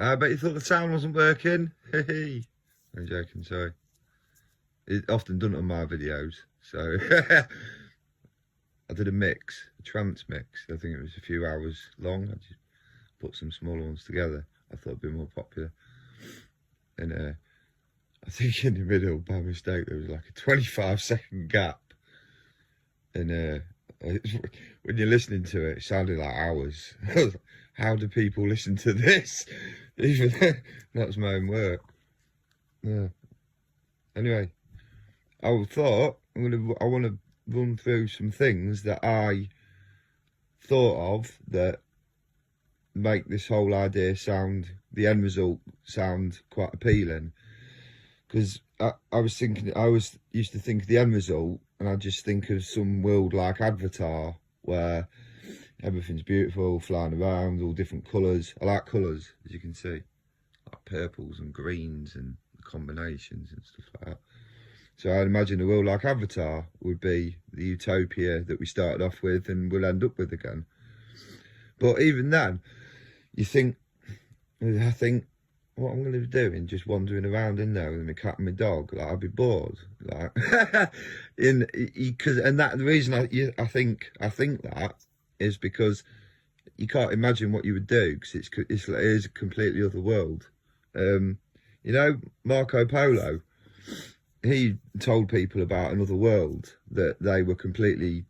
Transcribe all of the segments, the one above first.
I bet you thought the sound wasn't working. Hey, I'm joking, sorry. It's often done on my videos, so I did a mix, a trance mix. I think it was a few hours long. I just put some smaller ones together. I thought it'd be more popular. And I think in the middle, by mistake, there was like a 25-second gap. And when you're listening to it, it sounded like hours. How do people listen to this? Even that's my own work. Yeah. Anyway, I thought I want to run through some things that I thought of that make this whole idea sound, the end result sound quite appealing. Because I was thinking, I used to think of the end result, and I just think of some world like Avatar, where everything's beautiful, flying around, all different colours. I like colours, as you can see, like purples and greens and combinations and stuff like that. So I'd imagine a world like Avatar would be the utopia that we started off with and we'll end up with again. But even then, I think what I'm going to be doing, just wandering around in there with my cat and my dog, like I'd be bored. Like, and that the reason I think that is because you can't imagine what you would do, because it is a completely other world. You know, Marco Polo, he told people about another world that they were completely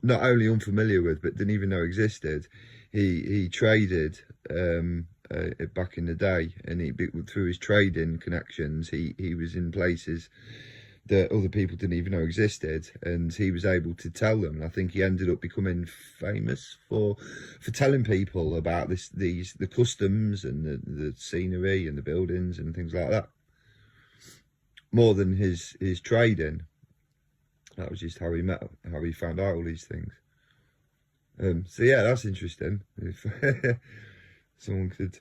not only unfamiliar with, but didn't even know existed. He traded back in the day, and through his trading connections, he was in places that other people didn't even know existed, and he was able to tell them. And I think he ended up becoming famous for telling people about the customs and the scenery and the buildings and things like that, more than his trading. That was just how he found out all these things. So yeah, that's interesting. If someone could,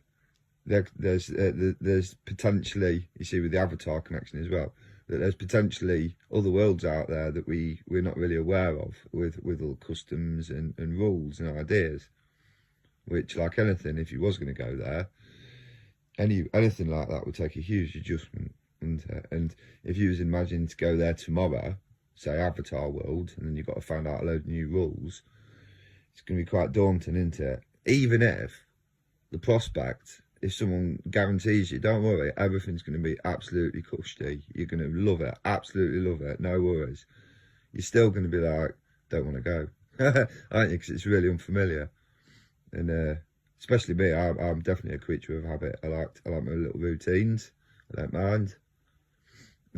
there's potentially, you see with the Avatar connection as well, that there's potentially other worlds out there that we're not really aware of, with all customs and rules and ideas, which, like anything, if you was going to go there, anything like that would take a huge adjustment. And if you was imagining to go there tomorrow, say Avatar world, and then you've got to find out a load of new rules, it's going to be quite daunting, isn't it? Even if the prospect, if someone guarantees you, don't worry, everything's going to be absolutely cushy, you're going to love it, absolutely love it, no worries, you're still going to be like, don't want to go, aren't you? Because it's really unfamiliar. And especially me, I'm definitely a creature of habit. I like my little routines. I don't mind.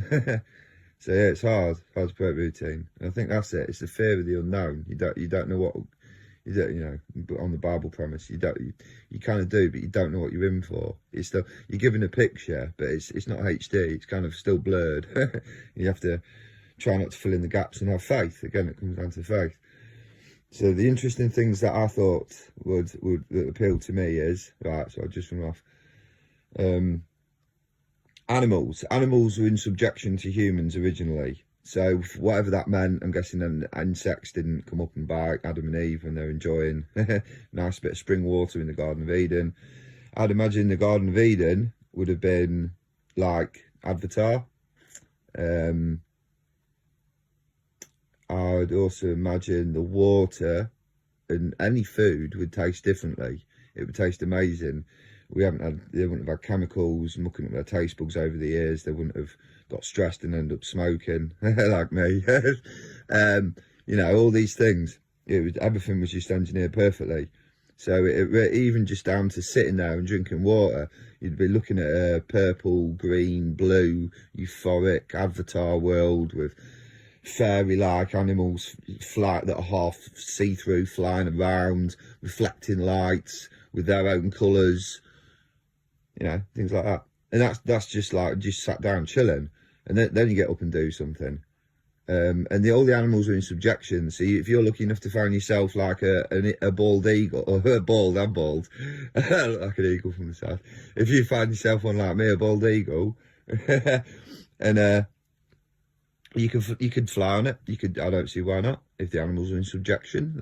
So yeah, it's hard to break routine. And I think that's it. It's the fear of the unknown. You don't know what, you know, on the Bible premise, you kind of do, but you don't know what you're in for. It's still, you're given a picture, but it's not HD. It's kind of still blurred. You have to try not to fill in the gaps and have faith. Again, it comes down to faith. So the interesting things that I thought would appeal to me is, right, so I'll just run off. Animals were in subjection to humans originally. So whatever that meant, I'm guessing then insects didn't come up and bite Adam and Eve when they're enjoying a nice bit of spring water in the Garden of Eden. I'd imagine the Garden of Eden would have been like Avatar. I'd also imagine the water and any food would taste differently. It would taste amazing. They wouldn't have had chemicals mucking up their taste buds over the years. They wouldn't have got stressed and ended up smoking like me. You know, all these things. Everything was just engineered perfectly. So even just down to sitting there and drinking water, you'd be looking at a purple, green, blue, euphoric Avatar world with fairy-like animals that are half see-through, flying around, reflecting lights with their own colours. You know, things like that. And that's just like, just sat down chilling, and then you get up and do something. And all the animals are in subjection. So if you're lucky enough to find yourself like a bald eagle, or I'm bald, like an eagle from the south. If you find yourself one like me, a bald eagle, and you could fly on it. I don't see why not. If the animals are in subjection,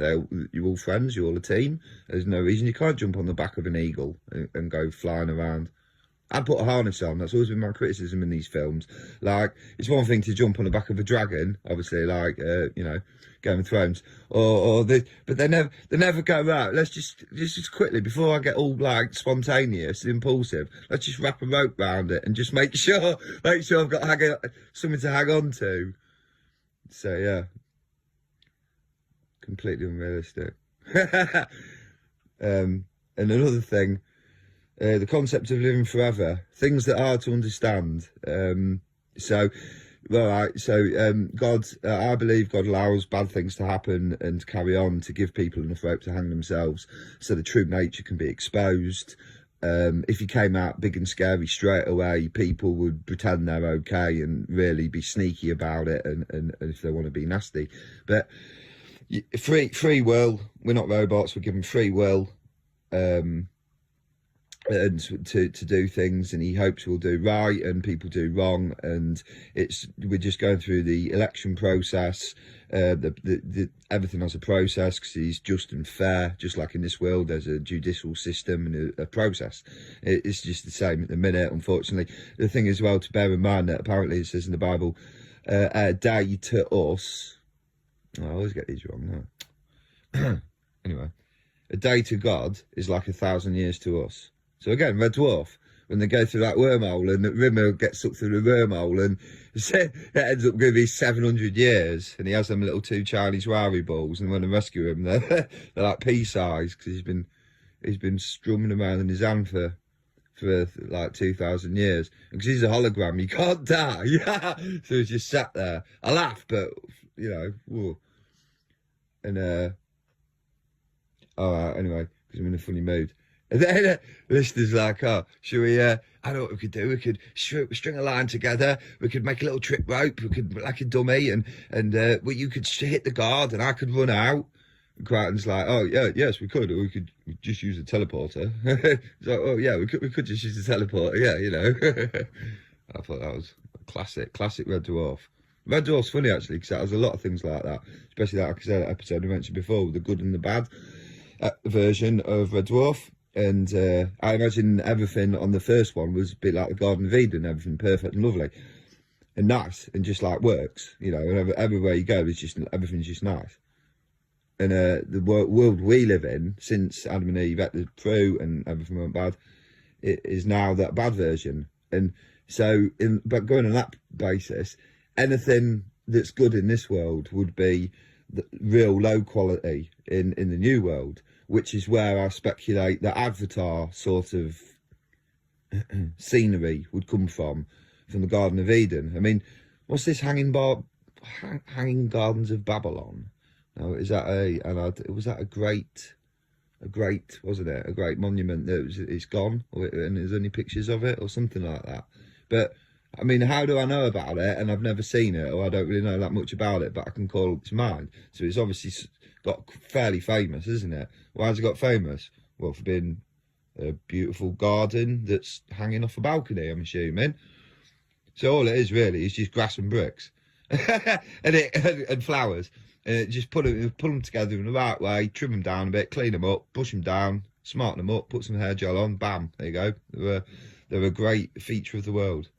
you're all friends, you're all a team. There's no reason you can't jump on the back of an eagle and go flying around. I'd put a harness on. That's always been my criticism in these films. Like, it's one thing to jump on the back of a dragon, obviously, like, you know, Game of Thrones, or this, but they never go, right, let's just quickly, before I get all, like, spontaneous, impulsive, let's just wrap a rope around it and just make sure I've got something to hang on to. So, yeah. Completely unrealistic. And another thing, the concept of living forever, things that are hard to understand. God, I believe God allows bad things to happen and to carry on to give people enough rope to hang themselves so the true nature can be exposed. If you came out big and scary straight away, people would pretend they're okay and really be sneaky about it, and if they want to be nasty. But free will, we're not robots, we're given free will. And to do things, and he hopes we'll do right and people do wrong, and we're just going through the election process. Everything has a process because he's just and fair, just like in this world there's a judicial system and a process. It's just the same at the minute, unfortunately. The thing as well to bear in mind that apparently it says in the Bible, a day to us, I always get these wrong now. Anyway, a day to God is like 1,000 years to us. So again, Red Dwarf, when they go through that wormhole and the Rimmer gets sucked through the wormhole, and it ends up going to be 700 years, and he has them little 2 Chinese Wari balls, and when they rescue him, they're like pea-sized because he's been strumming around in his hand for like 2,000 years. And because he's a hologram, you can't die. Yeah. So he's just sat there. I laugh, but you know, whoa. And all right, anyway, because I'm in a funny mood. And then listeners like, oh, should we, I know what we could do. We could string a line together. We could make a little trip rope. We could, like a dummy, and well, you could hit the guard and I could run out. And Crichton's like, oh, yeah, yes, we could. Or we could just use a teleporter. It's like, oh, yeah, we could just use a teleporter. Yeah, you know. I thought that was a classic Red Dwarf. Red Dwarf's funny, actually, because it has a lot of things like that. Especially that, like I said, episode I mentioned before, the good and the bad version of Red Dwarf. And I imagine everything on the first one was a bit like the Garden of Eden, everything perfect and lovely and nice and just like works, you know, and everywhere you go, it's just, everything's just nice. And the world we live in, since Adam and Eve ate the fruit and everything went bad, it is now that bad version. And so, but going on that basis, anything that's good in this world would be the real low quality in the new world, which is where I speculate that Avatar sort of scenery would come from the Garden of Eden. I mean, what's this Hanging Gardens of Babylon? No, is that was that a great, wasn't it? A great monument that it's gone, and there's only pictures of it or something like that. But I mean, how do I know about it? And I've never seen it, or I don't really know that much about it, but I can call it to mind. So it's obviously got fairly famous, isn't it? Why has it got famous? Well, for being a beautiful garden that's hanging off a balcony, I'm assuming. So all it is really is just grass and bricks and flowers. And just put them together in the right way, trim them down a bit, clean them up, push them down, smarten them up, put some hair gel on, bam, there you go. They're a great feature of the world,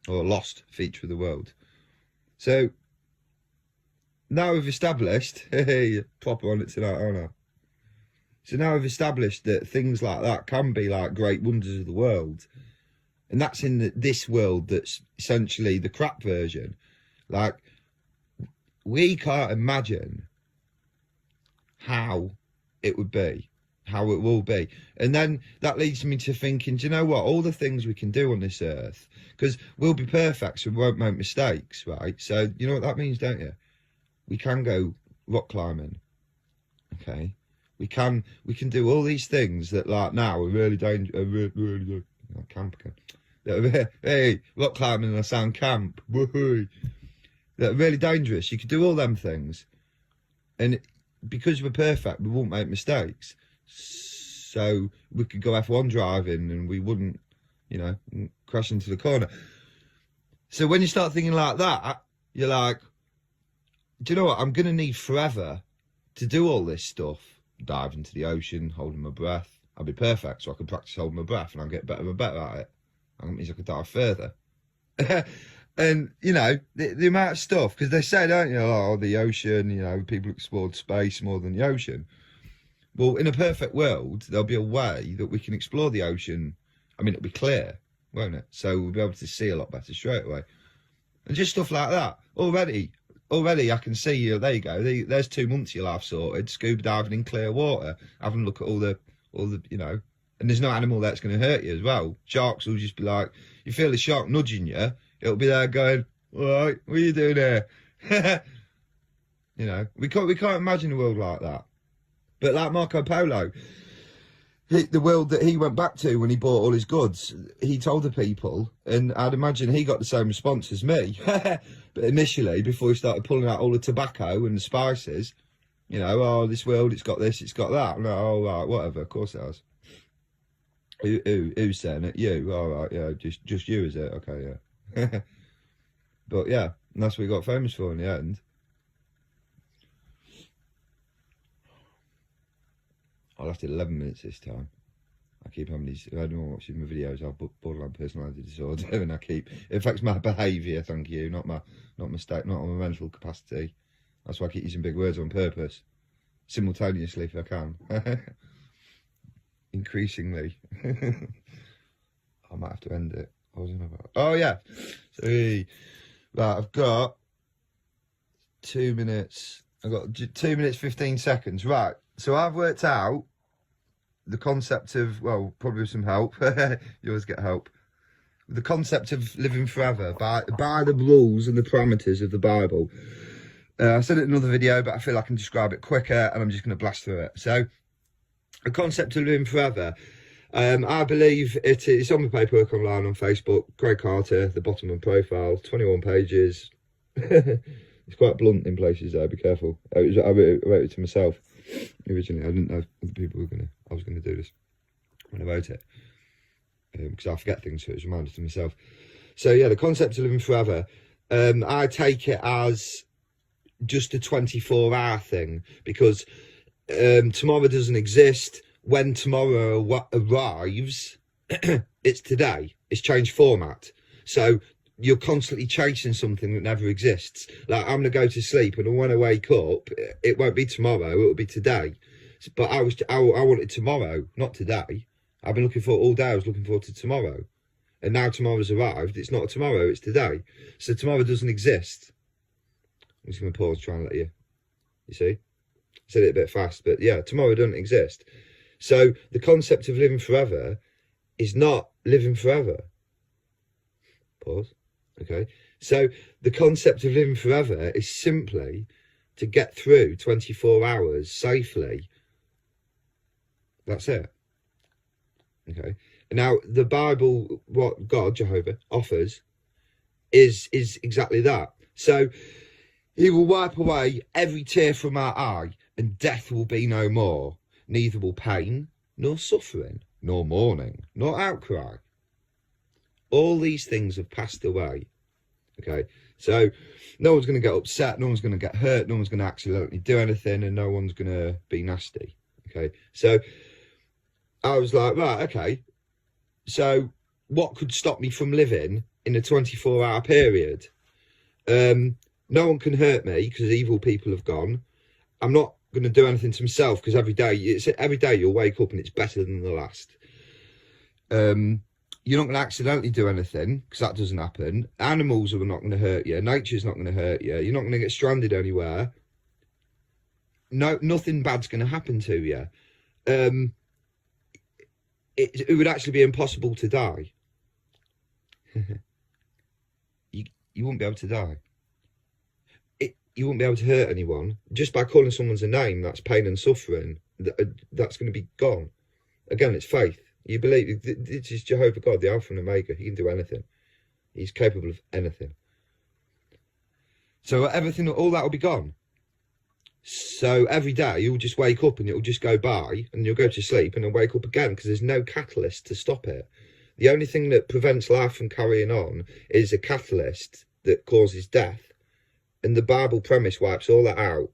or a lost feature of the world. So now we've established, hey, proper on it tonight, aren't I? So now we've established that things like that can be like great wonders of the world. And that's in this world that's essentially the crap version. Like, we can't imagine how it would be, how it will be. And then that leads me to thinking, do you know what? All the things we can do on this earth, because we'll be perfect, so we won't make mistakes, right? So you know what that means, don't you? We can go rock climbing, okay? We can do all these things that, like, now are really dangerous. Really camp again. Hey, rock climbing, I sound camp. Woohoo! That are really dangerous. You could do all them things, and because we're perfect, we won't make mistakes. So we could go F1 driving, and we wouldn't, you know, crash into the corner. So when you start thinking like that, you're like, do you know what? I'm going to need forever to do all this stuff. Dive into the ocean, holding my breath. I'll be perfect, so I can practice holding my breath, and I'll get better and better at it. That means I could dive further. And, you know, the amount of stuff, because they say, don't you, oh, the ocean, you know, people explored space more than the ocean. Well, in a perfect world, there'll be a way that we can explore the ocean. I mean, it'll be clear, won't it? So we'll be able to see a lot better straight away. And just stuff like that. Already I can see you. There you go. There's 2 months you'll have sorted. Scuba diving in clear water. Having a look at all the, you know. And there's no animal that's going to hurt you as well. Sharks will just be like, you feel the shark nudging you, it'll be there going, all right, what are you doing here? You know, we can't imagine a world like that. But like Marco Polo, the world that he went back to when he bought all his goods, he told the people, and I'd imagine he got the same response as me. But initially, before he started pulling out all the tobacco and the spices, you know, oh, this world, it's got this, it's got that. No, oh, right, whatever, of course it has. Who's saying it? You. All right, yeah, just you, is it? Okay, yeah. But yeah, and that's what we got famous for in the end. I lasted 11 minutes this time. I keep having these, I don't know watching my videos, I've borderline personality disorder, and it affects my behaviour, thank you, not my mental capacity. That's why I keep using big words on purpose, simultaneously if I can. Increasingly. I might have to end it. Oh yeah. So right, I've got 2 minutes. I've got 2 minutes 15 seconds. Right. So I've worked out the concept of, well, probably with some help. You always get help. The concept of living forever by the rules and the parameters of the Bible. I said it in another video, but I feel I can describe it quicker, and I'm just going to blast through it. So, the concept of living forever, I believe it's on my paperwork online on Facebook. Craig Carter, the bottom of profile, 21 pages. It's quite blunt in places though, be careful. I wrote it to myself originally. I didn't know other people I was going to do this when I wrote it. Because I forget things, so it's a reminder to myself. So yeah, the concept of living forever, I take it as just a 24-hour thing, because tomorrow doesn't exist. When tomorrow arrives, it's today. It's changed format. So you're constantly chasing something that never exists. Like, I'm going to go to sleep, and when I wake up, it won't be tomorrow, it'll be today. But I wanted tomorrow, not today. I've been looking for all day, I was looking forward to tomorrow. And now tomorrow's arrived, it's not tomorrow, it's today. So tomorrow doesn't exist. I'm just going to pause, try and let you see? I said it a bit fast, but yeah, tomorrow doesn't exist. So the concept of living forever is not living forever. Pause. Okay. So the concept of living forever is simply to get through 24 hours safely. That's it. Okay. Now, the Bible, what God, Jehovah, offers is exactly that. So he will wipe away every tear from our eye, and death will be no more. Neither will pain, nor suffering, nor mourning, nor outcry. All these things have passed away. Okay, so no one's going to get upset, no one's going to get hurt, no one's going to accidentally do anything, and no one's going to be nasty. Okay, so I was like, right, okay, so what could stop me from living in a 24-hour period? No one can hurt me because evil people have gone. I'm not going to do anything to myself because every day you'll wake up and it's better than the last. You're not going to accidentally do anything because that doesn't happen. Animals are not going to hurt you. Nature's not going to hurt you. You're not going to get stranded anywhere. No, nothing bad's going to happen to you. It would actually be impossible to die. You wouldn't be able to die. You wouldn't be able to hurt anyone. Just by calling someone's a name, that's pain and suffering. That's going to be gone. Again, it's faith. You believe this is Jehovah God, the Alpha and Omega. He can do anything. He's capable of anything. So everything, all that will be gone. So every day you'll just wake up and it'll just go by, and you'll go to sleep and then wake up again because there's no catalyst to stop it. The only thing that prevents life from carrying on is a catalyst that causes death. And the Bible premise wipes all that out